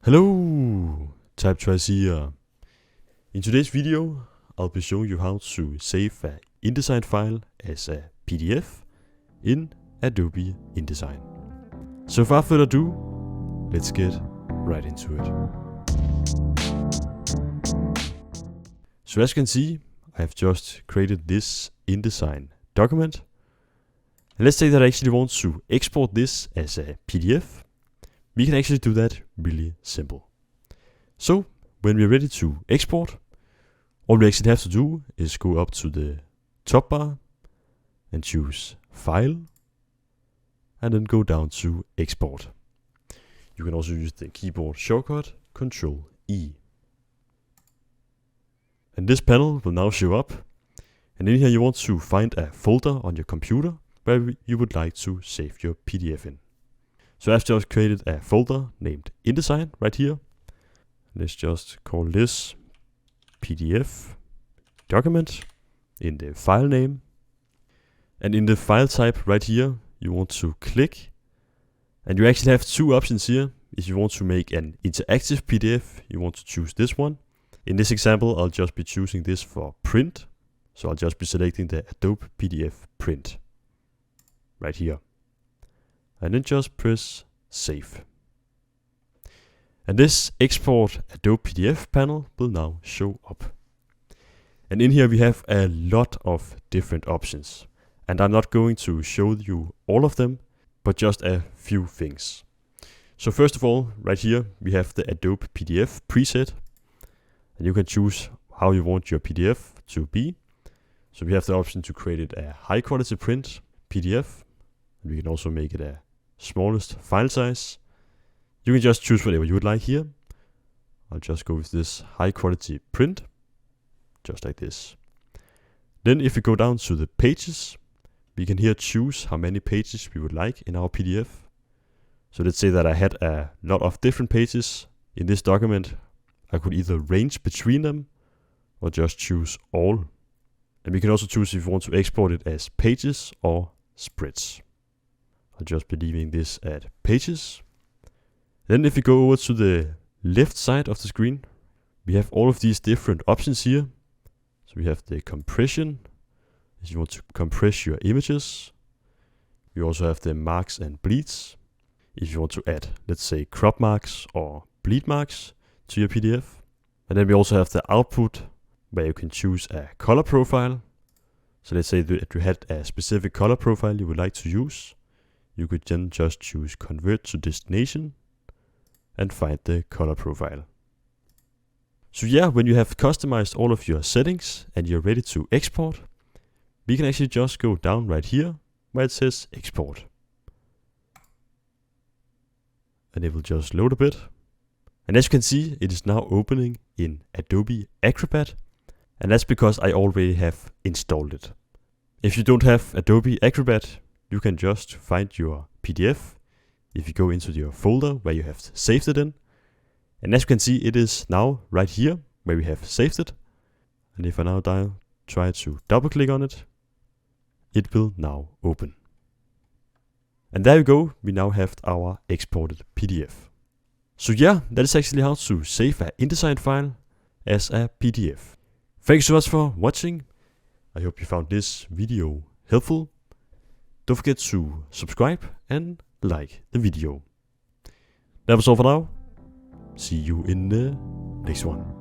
Hello, typography here. In today's video, I'll be showing you how to save an InDesign file as a PDF in Adobe InDesign. So without further ado, let's get right into it. So as you can see, I've just created this InDesign document. And let's say that I actually want to export this as a PDF. We can actually do that really simple. So when we're ready to export, all we actually have to do is go up to the top bar and choose File, and then go down to Export. You can also use the keyboard shortcut Ctrl E. And this panel will now show up, and in here you want to find a folder on your computer where you would like to save your PDF in. So I've just created a folder named InDesign right here. Let's just call this PDF document in the file name. And in the file type right here, you want to click. And you actually have two options here. If you want to make an interactive PDF, you want to choose this one. In this example, I'll just be choosing this for print. So I'll just be selecting the Adobe PDF print right here. And then just press Save. And this Export Adobe PDF panel will now show up. And in here we have a lot of different options. And I'm not going to show you all of them, but just a few things. So first of all, right here we have the Adobe PDF preset. And you can choose how you want your PDF to be. So we have the option to create it a high quality print PDF. And we can also make it a smallest file size. You can just choose whatever you would like here. I'll just go with this high quality print, just like this. Then if we go down to the pages, we can here choose how many pages we would like in our PDF. So let's say that I had a lot of different pages in this document. I could either range between them or just choose all. And we can also choose if we want to export it as pages or spreads. I'll just be leaving this at pages. Then if we go over to the left side of the screen, we have all of these different options here. So we have the compression, if you want to compress your images. We also have the marks and bleeds, if you want to add, let's say, crop marks or bleed marks to your PDF. And then we also have the output, where you can choose a color profile. So let's say that you had a specific color profile you would like to use. You could then just choose Convert to Destination and find the color profile. So yeah, when you have customized all of your settings and you're ready to export, we can actually just go down right here where it says Export. And it will just load a bit. And as you can see, it is now opening in Adobe Acrobat. And that's because I already have installed it. If you don't have Adobe Acrobat, you can just find your PDF if you go into your folder where you have saved it in. And as you can see, it is now right here where we have saved it. And if I now try to double click on it, it will now open. And there you go, we now have our exported PDF. So yeah, that is actually how to save an InDesign file as a PDF. Thank you so much for watching. I hope you found this video helpful. Don't forget to subscribe and like the video. That was all for now. See you in the next one.